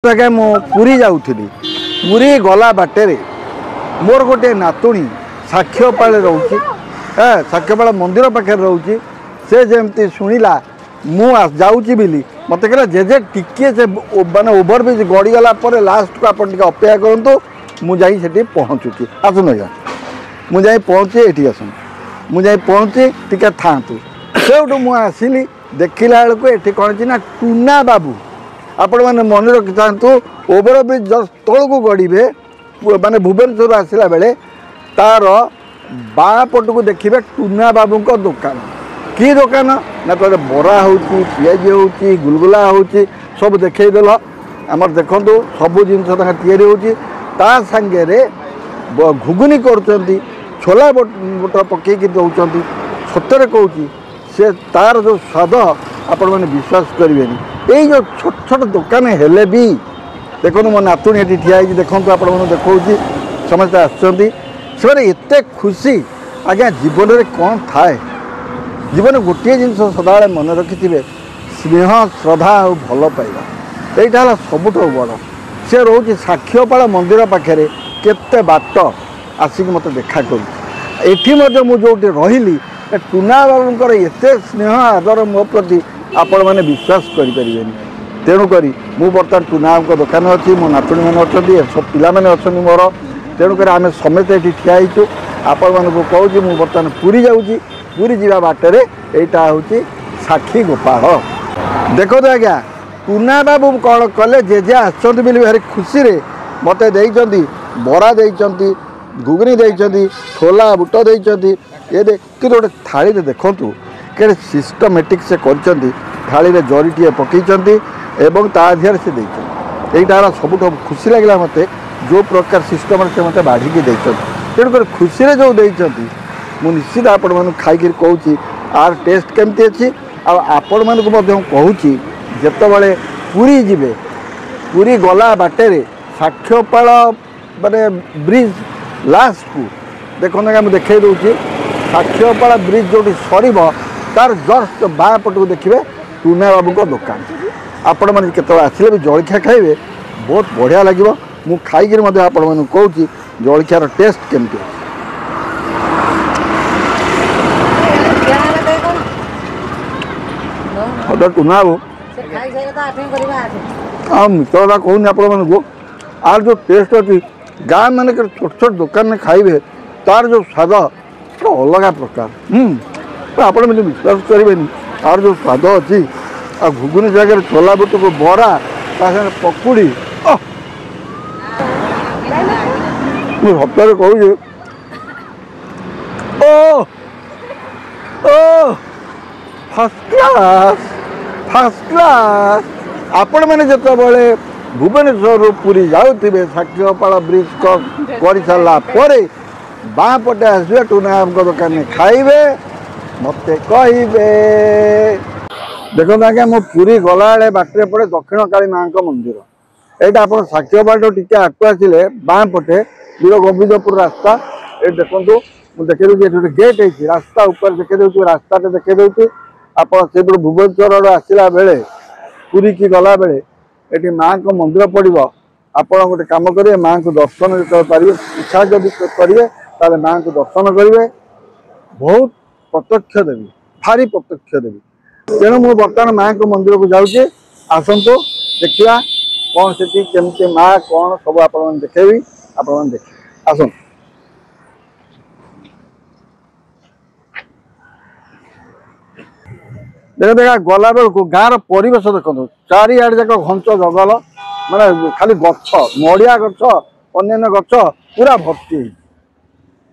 आज्ञा मु पुरी जाऊली पुरी गला बाटे मोर गोटे नातुणी साक्ष्यपाल रोचे साक्ष्यपाल मंदिर पाखे रोचे से जमती शुणिला मुझे बोली मत कहला जे टिके से माने ओवरब्रिज गड़ीगला लास्ट को आप अपेक्षा करूँ मुझे पहुँचुची आसन आज्ञा मुझे पहुँचे ये आसन मुझे पहुँचे टिके था से मुझे देखला बेलू ये कौन ना टूना बाबू आपण मैंने मन रखी था ओवरब्रिज जस्ट तौक गड़े माने भुवनेश्वर आसला बेले तार बाँ पट को देखिए टूना बाबू दुकान कि दुकान ना कहते बरा हो पियाजी हो गुलगुला हो सब देखल आम देखु सब जिन सागे घुगुनी कर छोला बुट पकईकि दौरान सतरे कहूँ से तार जो स्वाद आपण मैंने विश्वास करेंगे ये जो छोट छोट दुकान हेले भी देखो मो नातुणी ये ठिया देखो आप देखा समस्त आसते खुशी आज्ञा जीवन में कौन थाए जीवन गोटे जिन सदा मन रखिथे स्नेह श्रद्धा और भल पाइबा यहाँ सबुठ बड़ से रोचे साक्ष्यपाल मंदिर पाखे केते बाट आसिक मत देखा कर मुझे रही टूना बाबूर एत स्नेह आदर मो प्रति आपण मैंने विश्वास करें तेणुक मु बर्तमान टूना बाबू दुकान अच्छी मो नातुणी मैंने अच्छा सब पिला मैंने अच्छा मोर तेणुक आम समस्त ये ठियाईचु आपण मानक कहूँ मुझे बर्तमान पुरी जाऊँगी पुरी जावा बाटर यहाँ हूँ साक्षी गोपाल देखो तो आज्ञा टूना बाबू कौन कले जेजे आसुँच भारी खुशी मत बरा देती घुगनी देती छोला बुट देती ये कि गोटे थाली देखूँ कि सिस्टमेटिक से थाली में जरीटे पकई एवं तादिहर से यहाँ सबुठ खुशी लगे मत जो प्रकार सिस्टम से मत बाढ़ी तेणुक खुशी जो देती मुझे निश्चित आपण मैं खाई कहूँ आर टेस्ट केमती अच्छी आपण मानक कहूँ जिते पुरी जीवे पुरी गला बाटे साक्ष्यपाल माने ब्रिज लास्ट को देखो मुझे देखे दूसरी साक्ष्यपाल ब्रिज जो सर तार जस्ट बाँ पट को देखिए टूना बाबू को दुकान आपण मैंने केत आसिले भी जलखिया खाइबे बहुत बढ़िया लगे मु खाई आपण मैं कहूँ जलखियार टेस्ट केमती टूना बाबू मित्रता कहूँ आपण मैं आर जो टेस्ट अच्छी गाँ मान छोट छोट दुकान में खाइबे तार जो स्वाद अलग प्रकार आप विश्वास करेंगे तार जो स्वाद अच्छी आ घुगुनी जगह छोला बुट को बरा पकुड़ी सप्ताह कहूँ ओ ओ फर्स्ट क्लास आपण मैंने जिते भुवनेश्वर पुरी जाऊे साक्ष्यपाल ब्रिज कर सारापर बाँ पटे आसवे टूना दुकान में खाइबे मत कहे देखो आज्ञा मो पुरी गला बाटर पड़े दक्षिण काली माँ मंदिर यहाँ आप साक्ष्यपाल टी आगे आसिले बाँ पटे वीर गोविंदपुर रास्ता ये देखो मुझे देखे दूसरी गेट है रास्ता ऊपर देखे दूसरी रास्ता देखे दूसरी आप भुवनेश्वर आसला बेले पुरी की गला बेले ये माँ को मंदिर पड़ो आपड़ गोटे कम करेंगे माँ को दर्शन जो पारे इच्छा जब करेंगे ताले माँ को दर्शन करेंगे बहुत प्रत्यक्ष देवी भारी प्रत्यक्ष देवी तेणु मुझे बर्तमान माँ को मंदिर को जाऊँगी आसतु देखा कौन से केमती माँ कौन सब आप देखेबी आप देख आस देख देखा गला बेलू गाँव परिवेश देखो चारिआड जाक घंच जंगल माने खाली गछ नड़िया गछ अन्य गछ पूरा भर्ती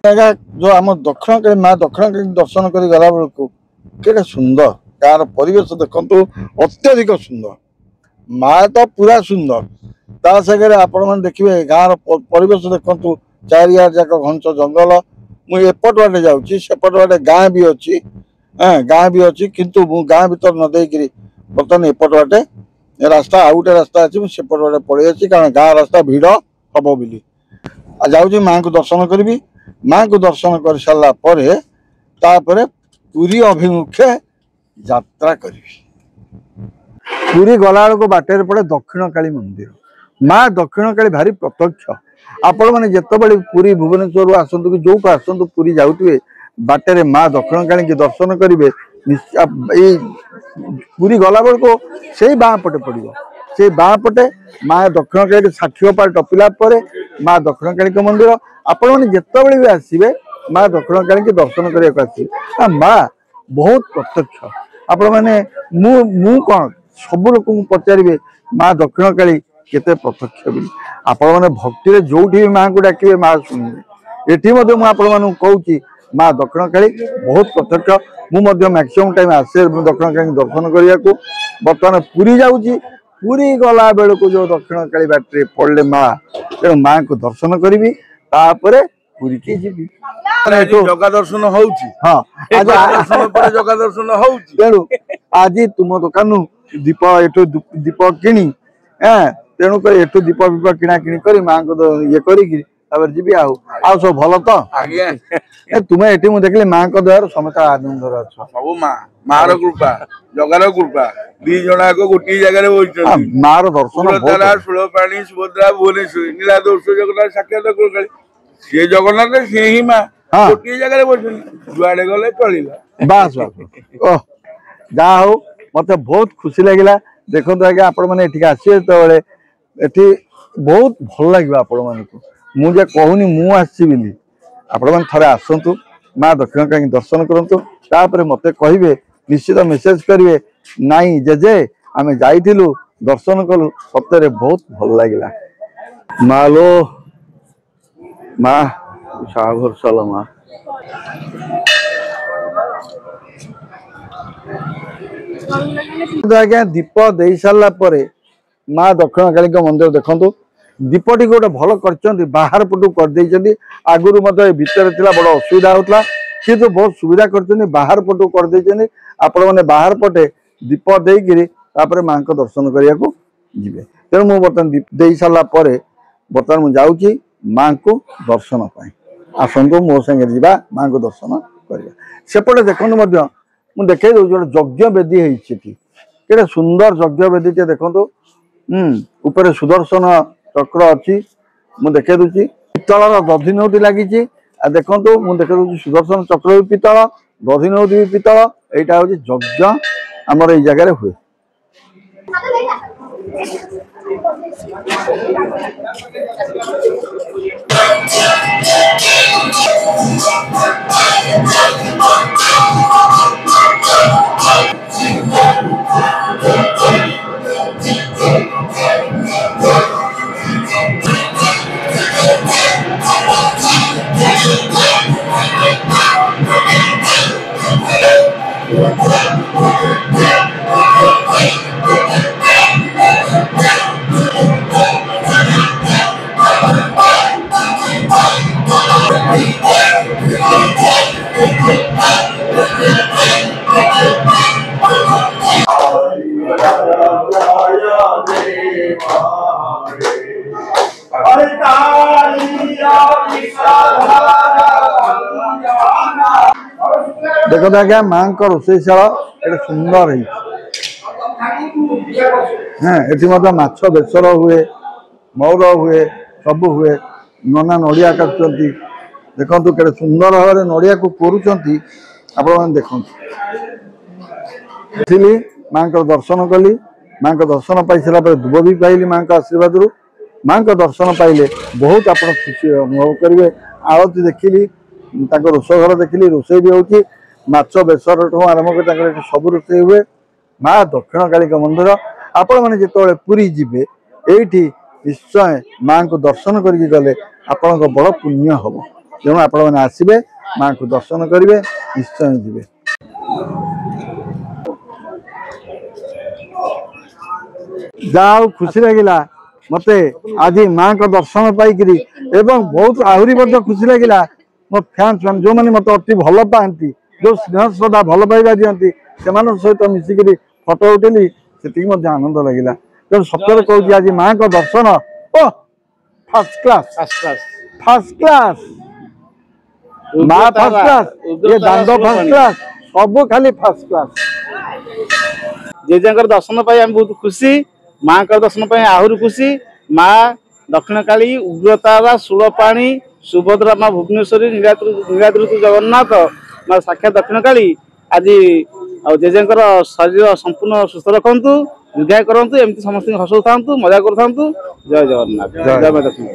जो आम दक्षिण काली माँ दक्षिण काली दर्शन कर गला बेलू के सुंदर गाँव परिवेश देखु अत्यधिक सुंदर माँ तो पूरा सुंदर ता सागर आपण मैंने देखिए गाँव परिवेश देखु चारिआड जाक घंच जंगल मुझे एपट बाटे जाऊँगी सेपट बाटे गाँ भी अच्छी गाँ भी अच्छी किंतु मु गाँ भर न देकरी बर्तमान एपट बाटे रास्ता आउ गोटे रास्ता अच्छी सेपट बाटे पड़े अच्छी कारण गाँ रास्ता भिड़ हम बोली जाऊँगी माँ को दर्शन करी माँ को दर्शन कर सारापर पुरी अभिमुखे यात्रा करी पुरी गला बेलू बाटर पड़े दक्षिण काली मंदिर माँ दक्षिण काली भारी प्रत्यक्ष आपण मैंने जितेबाला पुरी भुवनेश्वर आसतु कि जो आसतु पुरी जाऊे बाटर माँ दक्षिण काली दर्शन करेंगे पुरी गला बेलू से बाँ पटे पड़ो से बाँ पटे माँ दक्षिण काली साक्षीपाल टपिला माँ दक्षिण काली मंदिर आपण मैंने जितेबाला भी आसवे माँ दक्षिण काली दर्शन करने आसवे माँ बहुत प्रत्यक्ष आपण मैंने मु कौन सब लोक पचारे माँ दक्षिण काली केते प्रत्यक्ष बोली आपण मैंने भक्ति जो भी माँ को डाके माँ शुणे एटी मुझे कहूँ माँ दक्षिण काली बहुत प्रत्यक्ष मुझे मैक्सिमम टाइम आसे दक्षिण काली दर्शन करने को बर्तमान पुरी जाऊँगी पुरी गला बेलू जो दक्षिण काली बाटे पड़े माँ तेणु माँ को दर्शन करी तापर पुरी की जी जगा दर्शन होउची हाँ आज दर्शन पर जगा दर्शन होउची तेणु आज तुम दुकान दीप एठू दीप किणी तेणु कर एठू दीप दीप किणा किणी करी माँ को ये करी जी सब भल तो आज्ञा तुम्हें एटी मुझे देखली माँ को दयार समस्त आनंद अच्छ सब मार कृपा जगार कृपा दी जना को गोटी जगह बोलछन मार दर्शन सुरतारा सुलपाणी सुभद्रा भुवनेश्वरी नीला दोष जगन्नाथ साक्षात कर से जगन्नाथ से ही माँ हाँ। गोटी जगह बोलछन जुआड़े गले चलिला बास बास ओह जहा हो मत बहुत खुशी लगिला देखो आज्ञा आपण मैंने एठी आसिए तो एठी बहुत भल लगे आपण मानक मुझे कहूनी मु आसी बोली आपण मैंने थरे आसतु माँ दक्षिण काली दर्शन करंतु तापर मते कहिबे निश्चित मेसेज करिवे नाई जेजे आमे जाइथिलु दर्शन कलु सप्ताहे बहुत भल लगिला मालो माँ भरसाल माँ आज्ञा दीप दे सारा माँ दक्षिण काली मंदिर देखु दीपटी गोटे भल कर बाहर पटू कर आगुरी भितर बड़ असुविधा होता कि बहुत सुविधा कर बाहर पटू कर आपण मैंने बाहर पटे दीप देकर माँ को दर्शन करने को जी तेणु मुझे बर्तमान दीप दे सारा बर्तमान मुझे जाऊँगी माँ को दर्शन आसतु मो संगे जा माँ को दर्शन करवा सेपटे देखते मुझे देखे दूसरी गोटे यज्ञ बेदी है सुंदर यज्ञ बेदी टे देखो ऊपर सुदर्शन चक्र अच्छी मुझे देखे दूसरी पितल दधिनौटी लगी देखो मुझे देखे दूसरी सुदर्शन चक्र भी पितल दधिनौटी भी पितल यहाँ हूँ यज्ञ आमर ये जगह हुए देखो आज्ञा माँ को रोषेशाला सुंदर है माछ बेसर हुए मौर हुए सब हुए नना नड़िया काटुंट देखु के सुंदर भाव नड़िया को कोरुंट आपण देखु माँ को दर्शन कली माँ को दर्शन पाई सारा दुब भी पाइली माँ का आशीर्वाद रू माँ को दर्शन पाइले बहुत आप खुशी अनुभव करेंगे आरती देखिली रोष घर देखिली रोषे भी होती माछ बेसर आरंभ कर सब रोषे हुए माँ दक्षिण काली मंदिर आपण मैंने जिते पुरी जी ये निश्चय माँ को दर्शन करके गले आपण बड़ पुण्य हम तेणु आपण मैंने आसबे माँ को दर्शन करेंगे निश्चय जी जाओ खुशी लगिला मते आज माँ को दर्शन पाइक बहुत आहरी खुशी लगिला मो फैंस मान जो मैंने मत अति भल पाती जो स्नेह श्रद्धा भल पाइबा दिखती से सहित मिसिक फटो उठेली से आनंद लगिला तेणु सत्य कहूँ आज माँ को दर्शन ओ फर्स्ट क्लास फर्स्ट क्लास माँ फर्स्ट क्लास ये दांड फर्स्ट क्लास सब खाली फर्स्ट क्लास जेजा दर्शन पाई बहुत खुशी माँ का दर्शन पाई आहरी खुशी ମା ଦକ୍ଷିଣକାଳୀ ଉଗ୍ରତାରା ଶୂଳପାଣି ସୁଭଦ୍ରା ମା ଭୁବନେଶ୍ୱରୀ ନୀଳାଦ୍ରି ଜଗନ୍ନାଥ ମା ସାକ୍ଷାତ ଦକ୍ଷିଣକାଳୀ ଆଜି ଆଉ ଜେଜେଙ୍କର ଶରୀର ସମ୍ପୂର୍ଣ୍ଣ ସୁସ୍ଥ ରଖନ୍ତୁ, ଦୀର୍ଘାୟୁ କରନ୍ତୁ, ଏମିତି ସମସ୍ତଙ୍କୁ ହସଉଥାନ୍ତୁ, ମଜା କରୁଥାନ୍ତୁ। ଜୟ ଜଗନ୍ନାଥ, ଜୟ ମା ଦକ୍ଷିଣ।